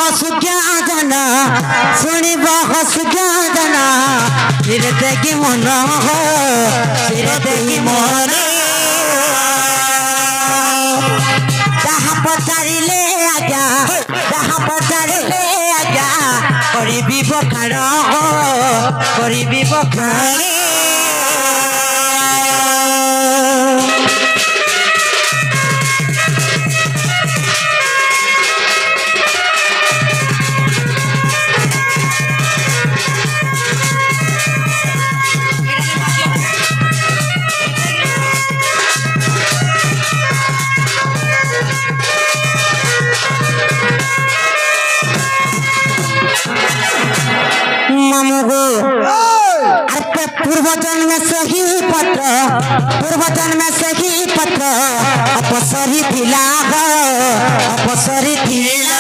हसुक्या जना सुनिब हसुक्या जना फिर देखी मन हो फिर देखी मन जहाँ पचारिले आजा जहाँ पचारिले आजा करीबी बखाड़ करीबी बखाड़ पूर्वजन्म से ही पत्र अपसरी थिला अपसरी थिला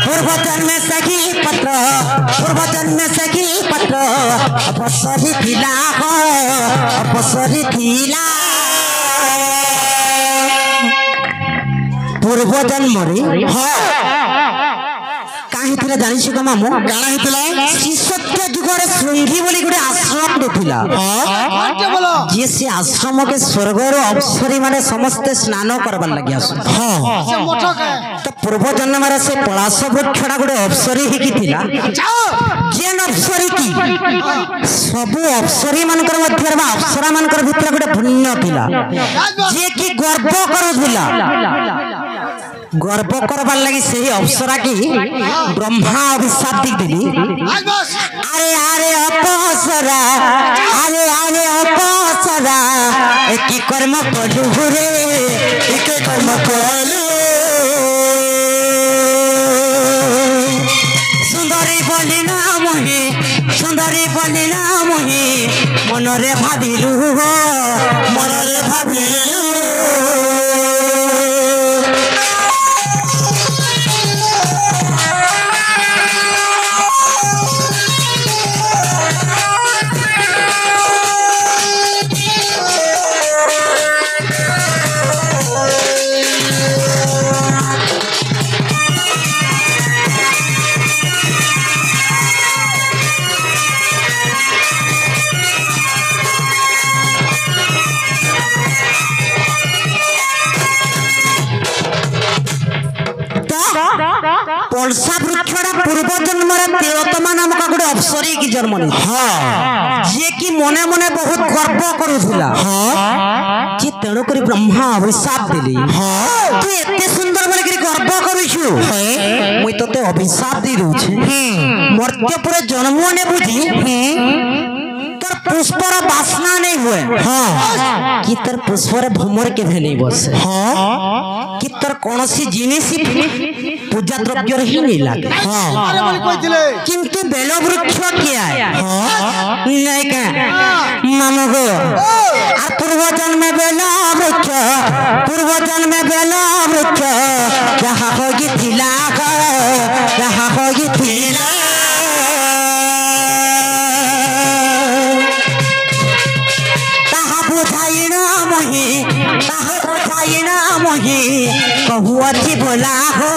पूर्वजन्म से ही पत्र अपसरी थिला अपसरी थिला पूर्व जन्म कहीं जानी तो मामू श्री सत्य जुगर श्रृंगी बोली गोटे आश्रम थिला जी से आश्रम के स्वर्ग अप्सरी माने समस्ते स्नान करबार लगे तो पूर्व जन्म से पलाश वृक्षटा गोटे अप्सरी ही थिला जेन अप्सरी की सब अप्सरी मानकर मध्य अप्सरा मानकर भितर गोटे पुण्य थिला जे कि गर्व करुला गर्व करबार लगी से अप्सरा की ब्रह्मा अभिशाप दी अरे अरे अपसरा अरे अरे अपसरा की कर्म कलु रे एक कर्म कलु सुंदरी बोली ना मुही मनरे भाविलु मनरे भाविलु पलसा वृक्षटा पूर्व जन्म तिलोत्तमा नामक गोटे अप्सरी की जन्म जी कि मने मने बहुत गर्व करुला जी तेणुक ब्रह्मा अभिशाप देली तू एते सुंदर बोल गर्व करुछु मुई तोते अभिशाप दे दूछि मर्त्यपुर जन्म ने बुझी तर पुष्पर बासना नहीं हुए कि तर पुष्पर भ्रमर के नहीं बसे कि तर कौन सी जिनिस पूजा द्रव्य ही नहीं लगे किंतु बेल वृक्ष किया नहीं क्या मामू गो पूर्व जन्म बेल वृक्ष जहाँ होगी थिला जहाँ होगी थिला कहू अच्छी बोला हो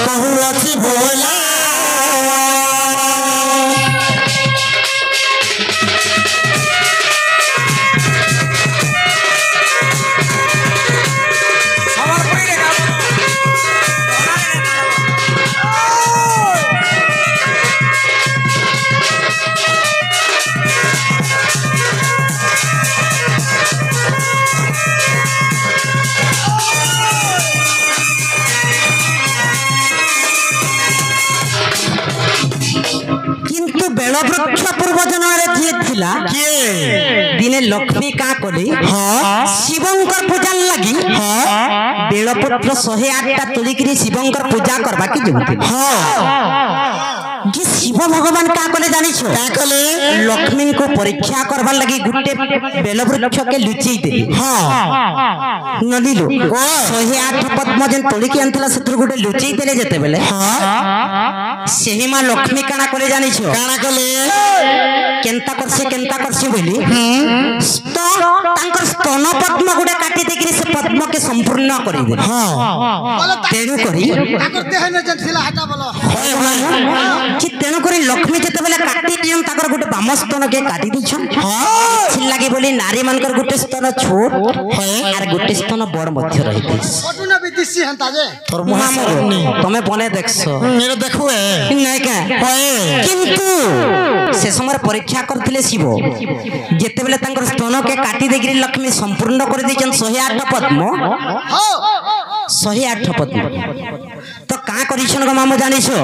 कहू अच्छी बोला वृक्ष पूर्व जन्म दिने लक्ष्मी का कले शिवंकर पूजा लगी बेलपत्र 108टा तोलिक शिवंकर पूजा करवा की जी शिव भगवान का कले जानी छो का कले लक्ष्मी को परीक्षा करवा लगी गुटे बेल वृक्ष के लुचई दे नदी लो 108 पद्म जन तोली के अंतला सत्र गुटे लुचई देले जते बेले सेही मां लक्ष्मी काना कले जानी छो काना कले केंता करसे बोली तो तांकर स्तन पद्म गुडे काटी देकरी से पद्म के संपूर्ण करी दे हां तेनु करी ताकर देह न जन थिला हटा बोलो कि तेनु करी लक्ष्मी जते बेले काटी दियन ताकर गुटे बाम स्तन के काटी दिछन हां छिलागी बोली नारी मानकर गुटे स्तन छोट आर गुटे स्तन बड़ मध्य रहिते फोटो न बिदिसी हंता जे तोर मुहा तमे बने देखसो ये देखो ए नहीं का किंतु से समय परीक्षा करथिले शिव जेते बेले तांकर स्तन के काटी देकरी लक्ष्मी संपूर्ण कर दिछन 108 पद्म हो 108 पद्म तो का करिछन ग मामू जानिछो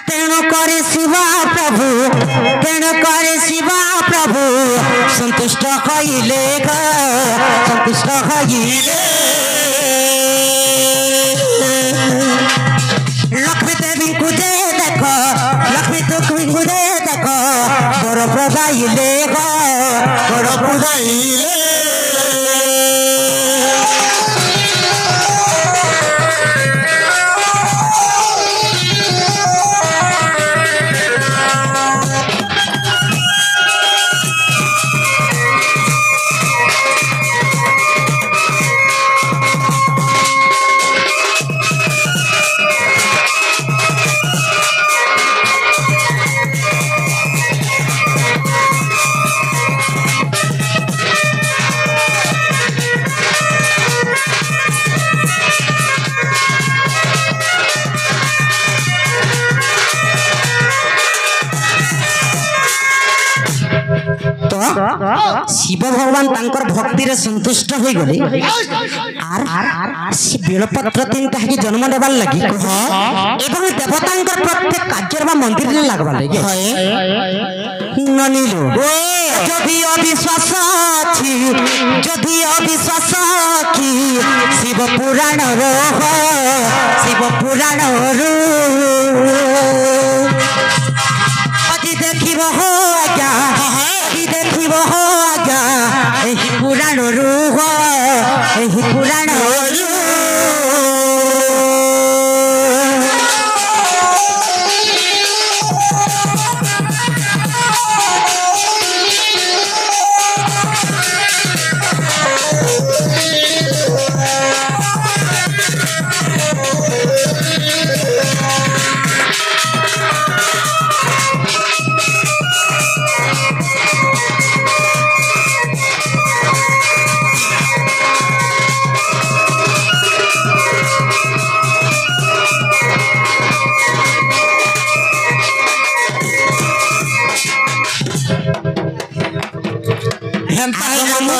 तेणु करे शिवा प्रभु तेणु करे शिवा प्रभु संतुष्ट हइले ग संतुष्ट हइले लक्ष्मी देवी को दे देखो लक्ष्मी तो को दे देखो बर प्रदाइले ग बर प्रदाइले शिव भगवान तांकर भक्ति रे संतुष्ट होई गले आर से बेलपत्र तीन ताकि जन्म लेबार लागि एवं देवतांकर प्रत्येक कार्य बा मंदिर रे लागबा लागि ननिलो जदि अविश्वास की शिव पुराण रो शिव पुराण रो अति देखिब हो आज्ञा देखिब हो आज्ञा एही पुराण रूह एही पुराण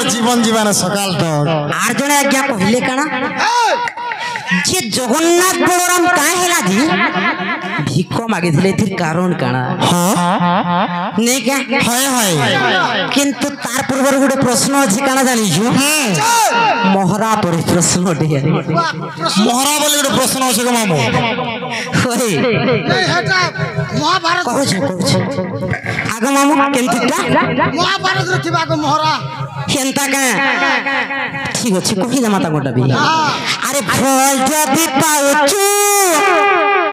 जीवन जीवन सकाल तो आर जने आज्ञा कहले काना जे जगन्नाथ बलराम का हेला जी भिख मागे थिले थिर कारण काना हां नै का हाय हाय किंतु तार पूर्व गुटे प्रश्न अछि काना जानि छु मोहरा पर प्रश्न दे मोहरा बोले गुटे प्रश्न अछि ग मामू होय नै हेटा महाभारत कहू छु आगो मामू केनतिटा महाभारत रे थिबा को मोहरा केनता का ठीक अछि कहि जा माता गोटा भी अरे फल जबि पाउछु